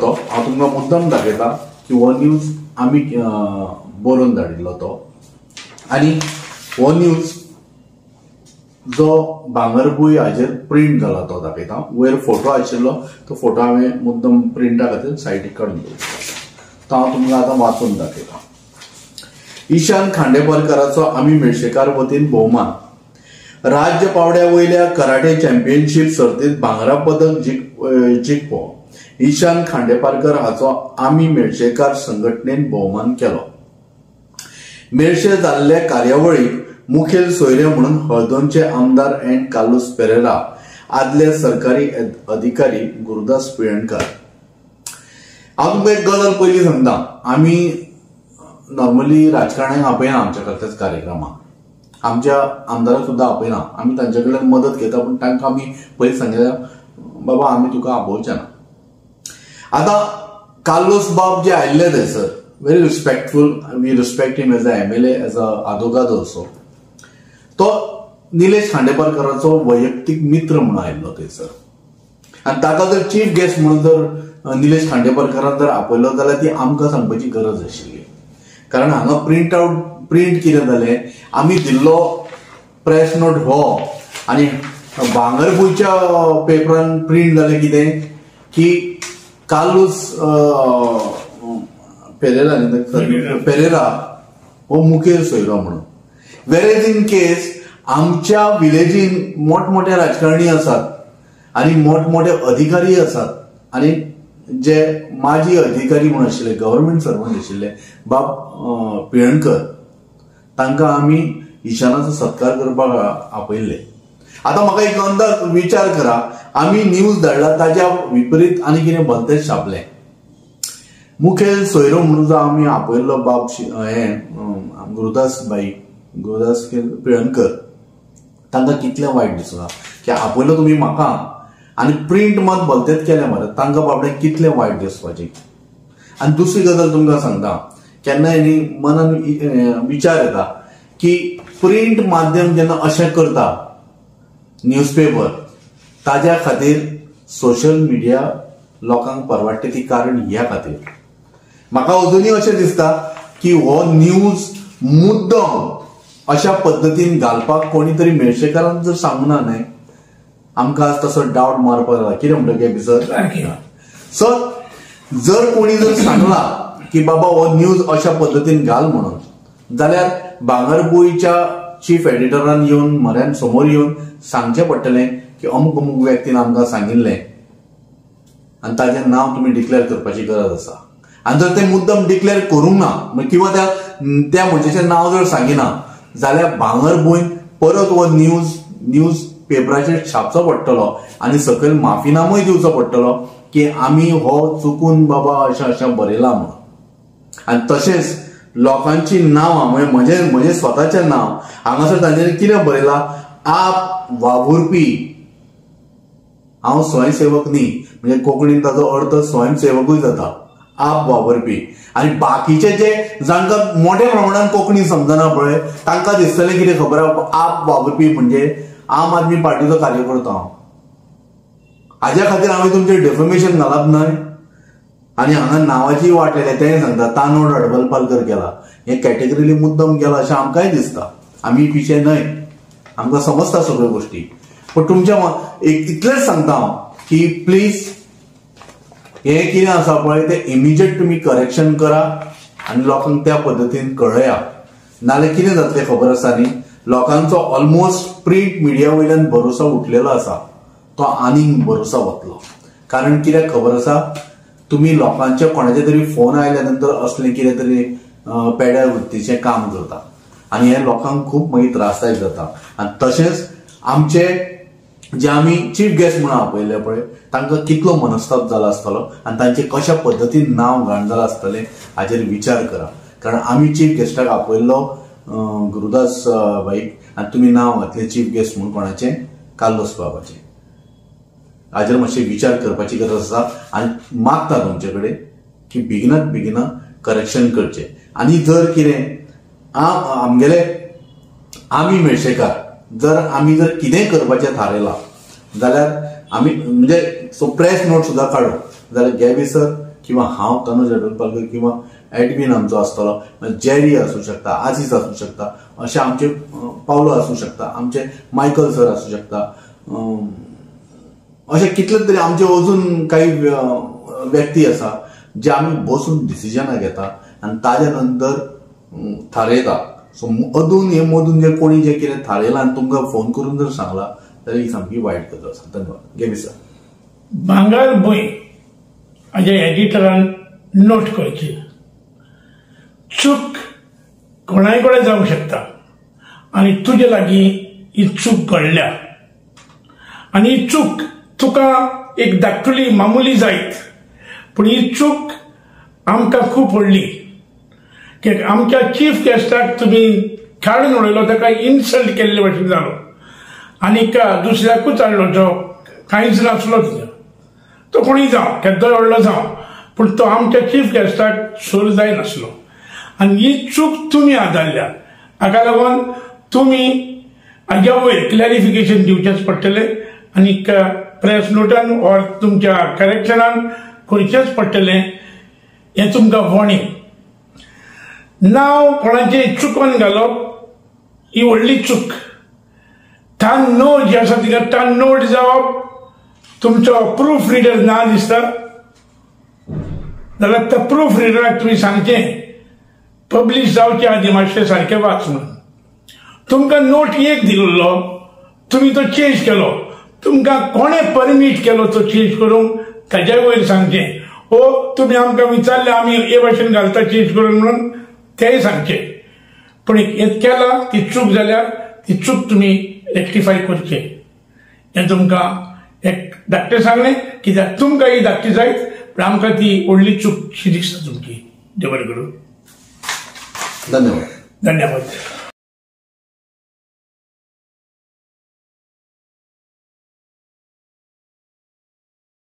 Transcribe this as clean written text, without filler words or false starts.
तो हांव तुमकां मुद्दम दाखयता की हो न्यूज आमी बरोवन धाडिल्लो तो आनी हो न्यूज जो भांगरभूंय हाजेर प्रिंट जाला तो दाखयता. वयर फोटो आशिल्लो तो फोटो हांवें मुद्दम प्रिंटा खातीर सायडीक काडून दवरला तो हांव तुमकां आतां वाचून दाखयता. ईशान खांडेपारकाराचो आमी मेळशेकार वतीन भोवमान. राज्य पावड्या वयल्या कराटे चॅम्पियनशीप सर्तीत भांगरा पदक जिखपो ईशान खांडेपारकर हाचो आमी मेळशेकार संघटनेन भोवमान केलो. मेळशे जाल्ले कार्यावळीक मुखेल सोयरे म्हणून हळदोणचे आमदार एन कार्लोस पेरेरा, आदले सरकारी अधिकारी गुरुदास पिळणकर. हांव तुमकां एक गजाल पयलीं सांगता. आमी नॉर्मली राजकारण्यांक आपयना आमच्या कसल्याच कार्यक्रमाक, आमच्या आमदाराक सुद्दां आपयना. आमी तांचे कडल्यान मदत घेता पूण तांकां आमी पयलीं सांगलें बाबा आमी तुका आपोवचे ना. आतां कार्लोस बाब जे आयिल्ले थंयसर very respectful, we respect him as a MLA, as a आदोगाद ऑल्सो. तो निलेश खांडेपारकाराचो वैयक्तीक मित्र म्हणून आयिल्लो थंयसर आनी ताका जर चीफ गेस्ट म्हणून जर निलेश खांडेपारकारान जर आपयलो जाल्यार ती आमकां सांगपाची गरज आशिल्ली. कारण हांगा प्रिंट कितें जालें, आमी दिल्लो प्रेस नोट हो आनी भांगरभूंयच्या पेपरान प्रिंट जालें कितें की कार्लोस पेरेरा हो मुखेल सोयरो म्हणून. वेरेज इन केस आमच्या विलेजीन मोठमोठे राजकारणी आसात आनी मोठमोठे अधिकारी आसात आनी जे माजी अधिकारी म्हणून आशिल्ले, गव्हर्नमेंट सर्वंट आशिल्ले बाब पिळणकर, तांकां आमी ईशानाचो सत्कार करपाक आपयल्ले. आतां म्हाका एक अंदाज विचार करा, आमी न्यूज धाडला ताच्या विपरीत आनी कितें भलतेंच छापलें. मुखेल सोयरो म्हणून जो आमी आपयल्लो बाब गुरुदास पिळणकर, तांकां कितलें वायट दिसता की आपयलो तुमी म्हाका आनी प्रिंट मात भलतेंच केलें मरे. तांकां बाबडे कितलें वायट दिसपाचें. आनी दुसरी गजाल तुमकां सांगता, केन्नाय न्ही मनान विचार येता की प्रिंट माध्यम जेन्ना अशें करता न्यूजपेपर, ताज्या खातीर सोशल मिडिया लोकांक परवाडटा ती कारण ह्या खातीर. म्हाका अजुनूय अशें दिसता की हो न्यूज मुद्दम अशा पद्दतीन घालपाक कोणी तरी मेळशेकारान जर सांगूना न्हय, आमकां आज तसो डावट मारपाक लागला. कितें म्हणटा गे भितर. सो जर कोणी जर सांगला की बाबा हो न्यूज अशा पद्दतीन घाल म्हणून, जाल्यार भांगरभूंयच्या चीफ एडिटरान येवन म्हऱ्यान समोर येवन सांगचें पडटलें की अमूक अमूक व्यक्तीन आमकां सांगिल्लें आनी ताचें नांव तुमी डिक्लेअर करपाची गरज आसा. आनी जर ते मुद्दम डिक्लेअर करूंक ना किंवा त्या मनशाचें नांव जर सांगिना जाल्यार भांगरभूंय परत हो न्यूज पेपराचेर छापचो पडटलो आनी सकयल माफीनामूय दिवचो पडटलो की आमी हो चुकून बाबा अशें अशें बरयलां म्हणून. आनी तशेंच लोकांची नांवां म्हणजे म्हजें स्वताचें नांव हांगासर तांच्यांनी कितें बरयलां, आप वावुरपी. हांव स्वयंसेवक न्ही, म्हणजे कोंकणीन ताचो अर्थ स्वयंसेवकूय जाता, आप वावरपी. आनी बाकीचे जे जांकां मोठ्या प्रमाणात कोंकणी समजना पळय, तांकां दिसतलें कितें खबर आप वावरपी म्हणजे आम आदमी पार्टीचो कार्यकर्तो हांव. हाज्या खातीर हांवें तुमचेर डेफमेशन घालप न्हय. आनी हांगा नांवाची वाट येयल्या तें सांगता तानोड हडपलपालकर केला, हें कॅटेगरीली मुद्दम केला अशें आमकांय दिसता. आमी पिशे न्हय, आमकां समजता सगळ्यो गोश्टी. पण तुमच्या इतलेंच सांगता हांव की प्लीज हें कितें आसा पळय तें इमिजिएट तुमी करेक्शन करा आनी लोकांक त्या पद्दतीन कळया. नाल्यार कितें जातलें खबर आसा न्ही, लोकांचो ऑलमोस्ट प्रिंट मिडिया वयल्यान भरोसा उठलेलो आसा, तो आनीक भरोसा वतलो. कारण कित्याक खबर आसा, तुमी लोकांचे कोणाचे तरी फोन आयल्या नंतर असलें कितें तरी पेड्या वृत्तीचें काम करता आनी हें लोकांक खूब मागीर त्रासदायक जाता. आनी तशेंच आमचे जे आमी चीफ गेस्ट म्हणून आपयले पळय, तांकां कितलो मनस्ताप जाला आसतलो आनी तांचे कशा पद्दतीन नांव घाण जालां आसतलें हाचेर विचार करा. कारण आमी चीफ गेस्टाक आपयल्लो गुरुदास बाईक आनी तुमी नांव घातलें चीफ गेस्ट म्हणून कोणाचें, कार्लोस बाबाचें. हाचेर मातशें विचार करपाची गरज आसा आनी मागता तुमचे कडेन की बेगिनात बेगिना करेक्शन करचें. आनी जर कितें आमगेले आमी मेळशेकार आमी जर कितेंय करपाचें थारायलां जाल्यार आमी म्हणजे प्रेस नोट सुद्दां काडूं जाल्यार गे विसर किंवा हांव तनुज हडलपालकर किंवा एडमिन आमचो आसतलो जेरी आसूं शकता, आजीज आसूं शकता, अशे आमचे पावलो आसूं शकता, आमचे मायकल सर आसूं शकता, अशे कितले तरी आमचे अजून काही व्यक्ती आसा जे आमी बसून डिसिजनां घेता आनी ताज्या नंतर थारयता. सो अदून हे मदून जे कोणी जे कितें थारयलां आनी तुमकां फोन करून जर सांगला जाल्यार ही सामकी वायट गजाल आसा. धन्यवाद. गेमी सर. भांगर भूंय हाज्या एडिटरान नोट करची. चूक कोणाय कडेन जावंक शकता आनी तुजे लागीं ही चूक घडल्या आनी ही चूक तुका एक धाकटुली मामुली जायत, पूण ही चूक आमकां खूब व्हडली. कित्याक आमच्या चीफ गेस्टाक तुमी काडून उडयलो, ताका इन्सल्ट केल्ले भशेन जालो आनीक दुसऱ्याकूच हाडलो जो कांयच नासलो तिजो. तो कोणी जावं, केद्दोय व्हडलो जावं, पूण तो आमच्या चीफ गेस्टाक सोर जायनासलो आनी ही चूक तुमी आदारल्या. हाका लागून तुमी हाज्या वयर क्लॅरिफिकेशन दिवचेच पडटलें आनीक प्रेस नोटान ऑर तुमच्या करेक्शनान करचेच पडटलें. हें तुमकां वॉर्निंग. नांव कोणाचें चुकोन घालप ही व्हडली चूक. तान नो जी आसा तिका तान नोट जावप, तुमचो प्रूफ रिडर ना दिसता जाल्यार त्या प्रूफ रिडराक तुमी सांगचें पब्लीश जावचे आदी मातशें सारकें वाच म्हणून. तुमकां नोट एक दिल्लो, तुमी तो चेंज केलो, तुमकां कोणें परमीट केलो तो चेंज करूंक ताज्या वयर सांगचें. ओ तुमी आमकां विचारलें आमी हे भशेन घालता चेंज करून म्हणून तेंय सांगचें. पूण हें केलां ती चूक जाल्यार ती चूक तुमी रेक्टिफाय करचें. हें तुमकां एक धाकटें सांगलें, कित्याक तुमकां ही धाकटी जायत पूण आमकां ती व्हडली चूक शी दिसता तुमची. देव बरें करूं. धन्यवाद. धन्यवाद.